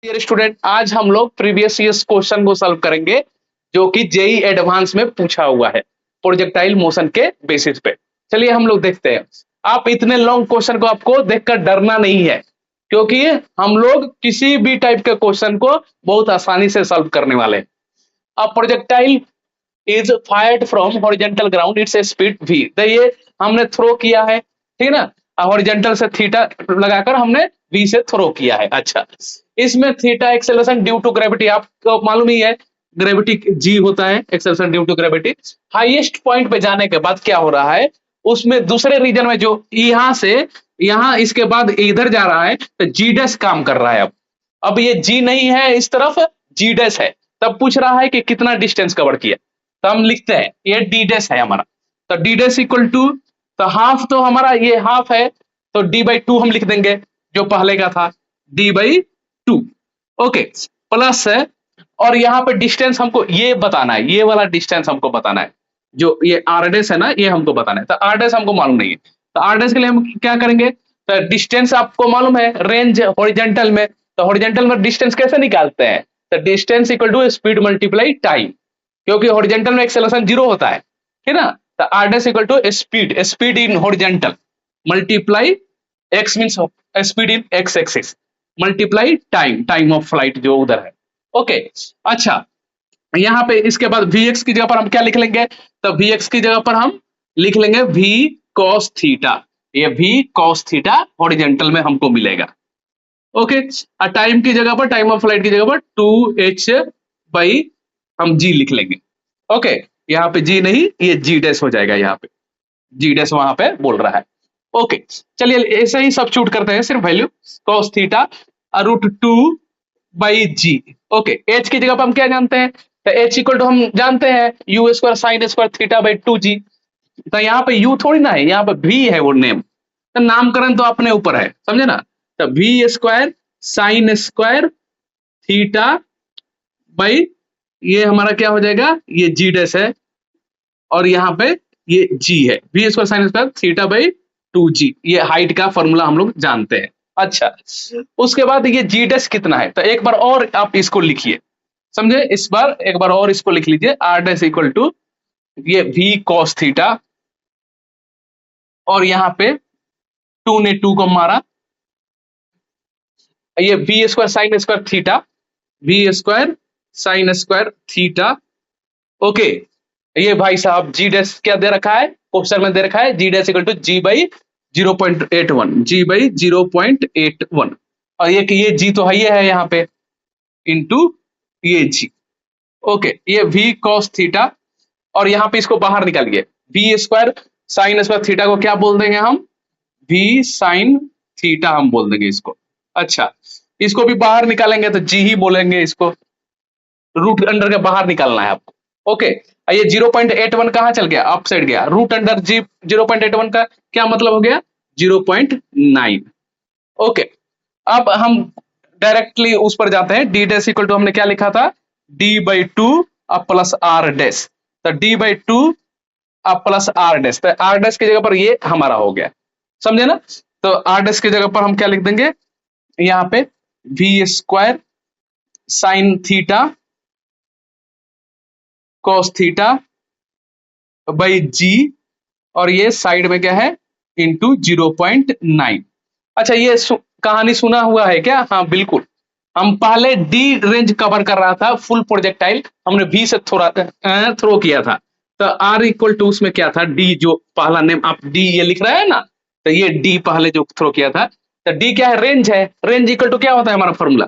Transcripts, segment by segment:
Dear student, आज हम लोग प्रीवियस ईयर्स क्वेश्चन को सॉल्व करेंगे जो कि जेई एडवांस में पूछा हुआ है प्रोजेक्टाइल मोशन के बेसिस पे। चलिए हम लोग देखते हैं। आप इतने लॉन्ग क्वेश्चन को आपको देखकर डरना नहीं है, क्योंकि हम लोग किसी भी टाइप के क्वेश्चन को बहुत आसानी से सॉल्व करने वाले हैं। अब projectile is fired from horizontal ground, it's a speed v। तो ये हमने थ्रो किया है, ठीक है ना। हॉरिजॉन्टल से थीटा लगाकर हमने v से थ्रो किया है। अच्छा, इसमें theta acceleration due to gravity आपको मालूम ही है, ग्रेविटी g होता है, acceleration due to gravity. Highest point पे जाने के बाद क्या हो रहा है, उसमें दूसरे रीजन में जो यहां से यहां इसके बाद इधर जा रहा है तो जी डैश काम कर रहा है। अब ये जी नहीं है, इस तरफ जी डैश है। तब पूछ रहा है कि कितना डिस्टेंस कवर किया, तो हम लिखते हैं ये डी डैश है हमारा। तो डी डैश इक्वल टू, तो हाफ तो हमारा ये हाफ है, तो डी बाई टू हम लिख देंगे जो पहले का था, D by two. Okay, plus है, और यहाँ पे डिस्टेंस हमको ये बताना है, ये वाला डिस्टेंस हमको बताना है, जो ये आर डैश है ना, ये हमको बताना है। तो आर डैश हमको मालूम नहीं है, तो आर डैश के लिए हम क्या करेंगे, तो डिस्टेंस आपको मालूम है, रेंज हॉरिजॉन्टल में, तो हॉरिजॉन्टल में डिस्टेंस कैसे निकालते हैं, तो distance equal to speed multiply time, क्योंकि हॉरिजॉन्टल में एक्सेलरेशन जीरो होता है, ठीक ना। तो r dash equal to speed, speed in horizontal multiply x means speed in x axis multiply time, time of flight जो उधर है। ओके, अच्छा, यहाँ पे इसके बाद Vx की जगह पर हम क्या लिख लेंगे, तो Vx की जगह पर हम लिख लेंगे V cos थीटा। ये V cos थीटा हॉरिजॉन्टल में हमको मिलेगा। ओके, और टाइम की जगह पर, टाइम ऑफ फ्लाइट की जगह पर 2h बाई हम g लिख लेंगे। ओके, यहाँ पे g नहीं, ये g डैश हो जाएगा, यहाँ पे g डैश वहां पे बोल रहा है। ओके, चलिए ऐसे ही सब्स्टिट्यूट करते हैं, सिर्फ value cos theta root two by g. Okay, h की जगह पर हम क्या जानते हैं, तो एच इक्वल टू हम जानते हैं u square sine square theta by two g. तो यहाँ पे यू थोड़ी ना है, यहाँ पे भी है वो नेम, तो नामकरण तो अपने ऊपर है, समझे ना। तो v square sine square theta by, ये हमारा क्या हो जाएगा, ये जी डैश है, और यहाँ पे ये जी है, v square sine square theta by two g, ये हाइट का फॉर्मूला हम लोग जानते हैं। अच्छा, उसके बाद ये जी डैश कितना है, तो एक बार और आप इसको लिखिए, समझे। इस बार एक बार और इसको लिख लीजिए, आर डैश इक्वल टू ये वी कॉस थीटा, और यहाँ पे टू ने टू को मारा, ये v square sine square theta, v square sine square theta. Okay, ये भाई साहब जी डैश क्या दे रखा है, क्वेश्चन में दे रखा है g dash equal to g by 0.81, g by 0.81, और ये जी तो है, ये है यहाँ पे इंटू ये जी। ओके, ये v cos थीटा, और यहाँ पे इसको बाहर निकालिए, v square sine square theta को क्या बोल देंगे हम, v साइन थीटा हम बोल देंगे इसको। अच्छा, इसको भी बाहर निकालेंगे तो g ही बोलेंगे इसको, रूट अंडर के बाहर निकालना है आपको। ओके, ये 0.81 कहाँ चल गया, अप साइड गया, रूट अंडर जी 0.81 का क्या मतलब हो गया, 0.9। ओके, अब हम डायरेक्टली उस पर जाते हैं, डी डैश इक्वल टू हमने क्या लिखा था, डी बाई टू अब प्लस आर डैश, तो डी बाई टू अब प्लस आर डैश, तो आर डैश की जगह पर ये हमारा हो गया, समझे ना। तो आर डैश की जगह पर हम क्या लिख देंगे, यहाँ पे v square sine theta cos theta by g, और ये साइड में क्या है, इंटू 0.9। अच्छा, ये कहानी सुना हुआ है क्या, हाँ बिल्कुल। हम पहले डी रेंज कवर कर रहा था, फुल प्रोजेक्टाइल हमने वी से थ्रो किया था, तो आर इक्वल टू उसमें क्या था, डी जो पहला नेम आप डी ये लिख रहे हैं ना, तो ये डी पहले जो थ्रो किया था, तो डी क्या है, रेंज है, रेंज इक्वल टू क्या होता है हमारा formula,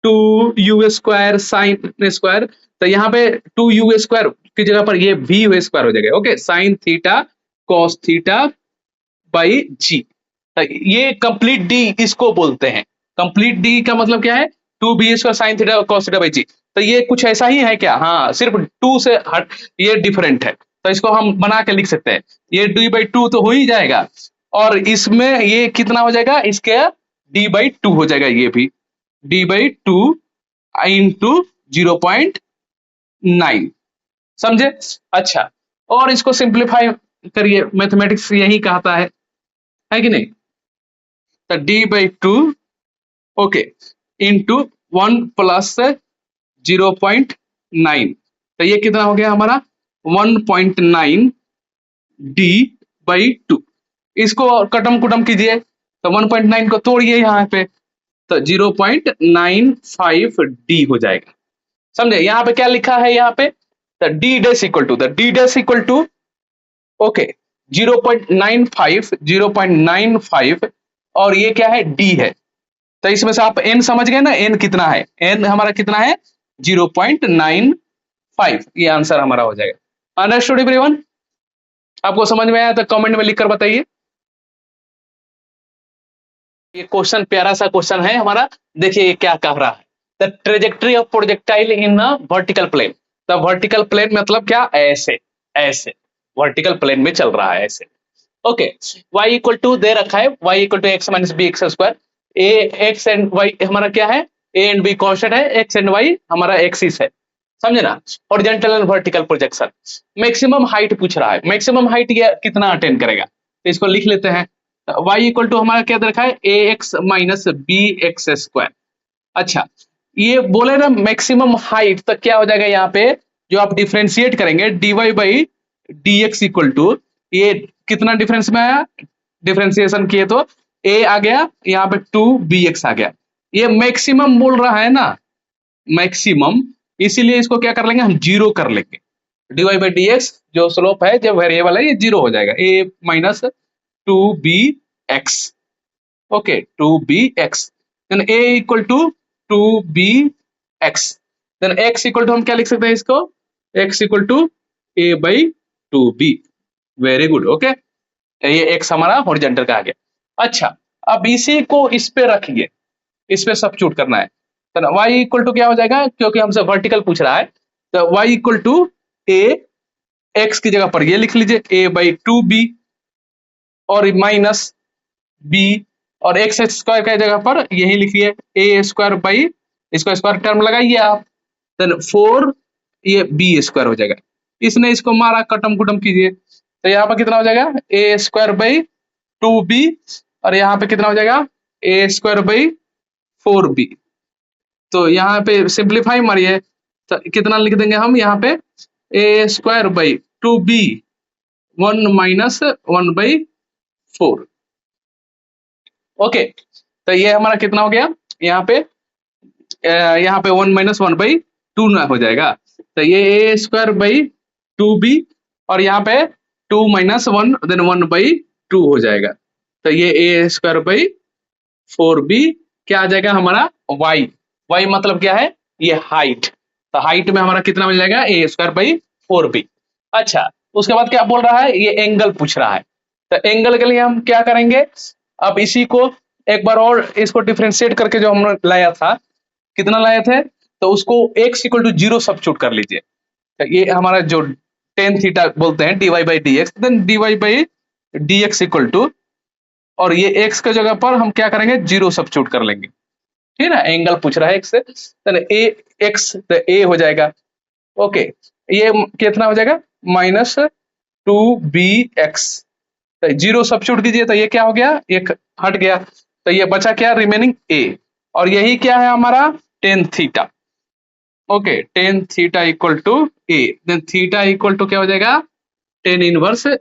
two u square sine square, तो यहाँ पे टू यू स्क्वायर की जगह पर ये वी स्क्वायर हो जाएगा। Okay, sine theta cos theta by g, ये कंप्लीट डी इसको बोलते हैं। कंप्लीट डी का मतलब क्या है, two b square sine theta cos theta by g, तो ये कुछ ऐसा ही है क्या, हाँ सिर्फ टू से हट ये डिफरेंट है, तो इसको हम बना के लिख सकते हैं, ये डी बाई टू तो हो ही जाएगा, और इसमें ये कितना हो जाएगा, इसके डी बाई टू हो जाएगा, ये भी डी बाई टू इंटू 0.9, समझे। अच्छा, और इसको सिंप्लीफाई करिए, मैथमेटिक्स यही कहता है कि नहीं, तो D by two, okay, into 1 plus 0.9, तो ये कितना हो गया हमारा 1.9 डी बाई 2। इसको कटम कुटम कीजिए तो 1.9 को तोड़िए यहाँ पे, तो 0.95 डी हो जाएगा। समझे यहाँ पे क्या लिखा है, यहाँ पे the d dash equal to, the d dash equal to okay 0.95 और ये क्या है डी है, तो इसमें से आप एन समझ गए ना, एन कितना है, एन हमारा कितना है 0.95, ये आंसर हमारा हो जाएगा। Understood everyone? आपको समझ में आया तो कमेंट में लिखकर बताइए। ये क्वेश्चन प्यारा सा क्वेश्चन है हमारा, देखिए ये क्या कह रहा है, the trajectory of projectile in a vertical plane. The vertical plane मतलब क्या, ऐसे ऐसे वर्टिकल प्लेन में चल रहा है ऐसे। ओके y इक्वल टू दे रखा है, y equal to x minus b x square, a x and y हमारा क्या है, a एंड b कांस्टेंट है, x एंड y हमारा एक्सिस है, समझे ना। Horizontal and vertical projection, maximum height पूछ रहा है, मैक्सिमम हाइट ये कितना अटेन करेगा, तो इसको लिख लेते हैं। y इक्वल टू हमारा क्या दे रखा है, a x minus b x square. अच्छा ये बोले ना मैक्सिमम हाइट, तो क्या हो जाएगा यहाँ पे, जो आप डिफ्रेंशिएट करेंगे dy by d x equal to, ये कितना डिफरेंस में आया, डिफरेंशिएशन किए तो a आ गया, यहाँ पे 2bx आ गया, ये मैक्सिमम बोल रहा है ना, मैक्सिमम, इसीलिए इसको क्या कर लेंगे हम, जीरो कर लेंगे। dy बाई डी एक्स जो स्लोप है, जो वेरिएबल है, ये जीरो हो जाएगा, a minus 2bx, okay 2bx, then a equal to 2bx, then x equal to हम क्या लिख सकते हैं इसको, x equal to a by 2b, very good, okay ये x हमारा हॉरिजॉन्टल का आ गया। अच्छा अब इसी को इस पे रखिए, इस पे सब्स्टिट्यूट करना है, तो y इक्वल टू क्या हो जाएगा, क्योंकि हमसे वर्टिकल पूछ रहा है, तो y equal to a, x की जगह पर ये लिख लीजिए a बाई 2b और माइनस b, और एक्स स्क्वायर की जगह पर यही लिखिए a स्क्वायर बाई, इसको स्क्वायर टर्म लगाइए आप, देन 4 ये b स्क्वायर हो जाएगा, इसने इसको मारा कटम कुटम कीजिए, तो यहाँ पर कितना हो जाएगा a स्क्वायर बाई 2b, और यहाँ पे कितना हो जाएगा a स्क्वायर बाई 4b, तो यहाँ पे सिंप्लीफाई मारिए तो कितना लिख देंगे हम यहाँ पे, a square by 2b 1 minus 1 by 4, okay तो ये हमारा कितना हो गया, यहाँ पे 1 माइनस 1 बाई 2 ना हो जाएगा, तो ये a स्क्वायर बाई 2b और यहाँ पे 2 माइनस 1 देन 1 बाई 2 हो जाएगा, तो ये a स्क्वायर बाई 4b क्या आ जाएगा हमारा y मतलब क्या है, ये हाइट, तो हाइट में हमारा कितना मिल जाएगा, a स्क्वायर बाई 4b। अच्छा उसके बाद क्या बोल रहा है, ये एंगल पूछ रहा है, तो एंगल के लिए हम क्या करेंगे, अब इसी को एक बार और इसको डिफरेंशिएट करके जो हमने लाया था, कितना लाए थे, तो उसको x इक्वल टू 0 सब्स्टिट्यूट कर लीजिए, तो ये हमारा जो टेन थीटा बोलते हैं dy by d x, then dy by d x equal to, और ये x के जगह पर हम क्या करेंगे 0 सब्स्टिट्यूट कर लेंगे, ठीक है ना, एंगल पूछ रहा है x से, देन a x तो a हो जाएगा, ओके ये कितना हो जाएगा माइनस 2bx, तो 0 सब्स्टिट्यूट कीजिए तो ये क्या हो गया, एक हट गया, तो ये बचा क्या रिमेनिंग a, और यही क्या है हमारा tan theta, okay tan theta equal to a, then theta equal to क्या हो जाएगा टेन इनवर्स a,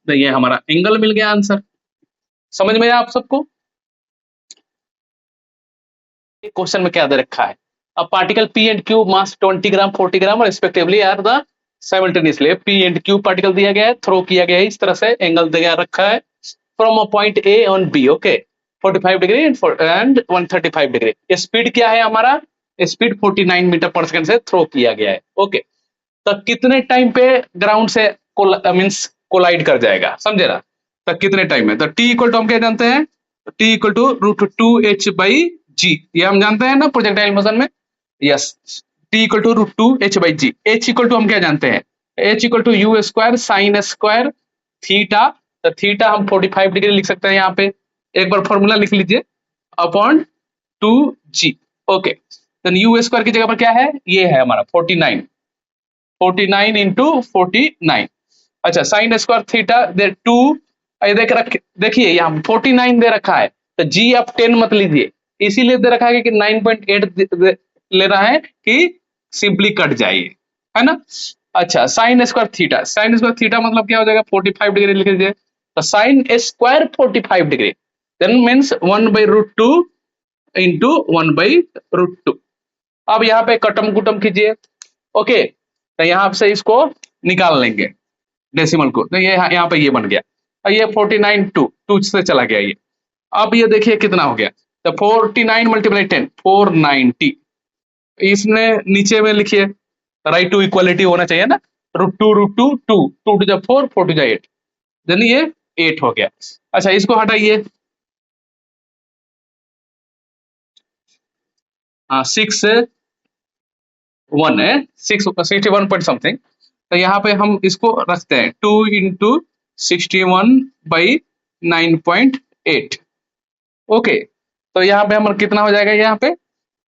तो ये हमारा एंगल मिल गया आंसर। समझ में आया आप सबको? क्वेश्चन में क्या दे रखा है, अब particle p and q mass 20 gram 40 gram respectively are the simultaneously, p and q particle दिया गया है, थ्रो किया गया है, इस तरह से एंगल दिया रखा है from a point a on b, okay 45 degree and 135 degree, speed क्या है हमारा, स्पीड 49 मीटर पर सेकंड से थ्रो किया गया है, ओके तो कितने टाइम पे ग्राउंड से मींस कोलाइड कर जाएगा, समझे ना, तो कितने टाइम में, तो t इक्वल टू हम क्या जानते हैं, t equal to √2h by g, ये हम जानते हैं ना प्रोजेक्टाइल मोशन में, yes t equal to √2h by g, h equal to हम क्या जानते हैं, h equal to u square sine square theta, तो थीटा हम 45 डिग्री लिख सकते हैं, यहाँ पे एक बार फॉर्मूला लिख लीजिए upon 2g, okay then u square की जगह पर क्या है, ये है हमारा 49 इंटू 49, अच्छा साइन स्क्वायर थीटा दे 2, देखिए यहाँ 49 दे रखा है, तो g आप 10 मत लीजिए, इसीलिए दे रखा है कि 9.8 ले रहा है कि सिंपली कट जाइए, है ना। अच्छा, sine square theta, sine square theta मतलब क्या हो जाएगा, 45 डिग्री लिख लीजिए। तो sine square 45 degree then means 1/√2 into 1/√2। अब यहाँ पे कटम कुटम कीजिए, ओके। तो यहाँ से इसको निकाल लेंगे डेसिमल को, तो ये यहाँ पे ये बन गया, और ये 49 टू से चला गया ये। अब ये देखिए कितना हो गया, तो 49 मल्टीप्लाई 10 490। इसने नीचे में लिखिए, राइट टू इक्वलिटी होना चाहिए ना, √2 टू टू जा 4 4 टू जा 8, यानी ये 8 हो गया। अच्छा, इसको हटाइए, 6 1 है, 61 पॉइंट समथिंग। तो यहाँ पे हम इसको रखते हैं 2 इंटू 61/9.8, ओके। तो यहाँ पे हमारा कितना हो जाएगा, यहाँ पे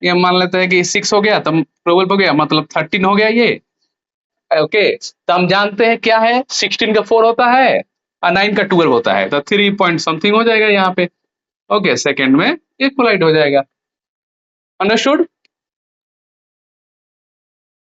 ये मान लेते हैं कि 6 हो गया, तो 12 हो गया, मतलब 13 हो गया ये, ओके। तो हम जानते हैं क्या है, 16 का 4 होता है और 9 का 12 होता है, तो 3 पॉइंट समथिंग हो जाएगा यहाँ पे, ओके। सेकंड में इक्वलाइट हो जाएगा, अंडरस्टूड।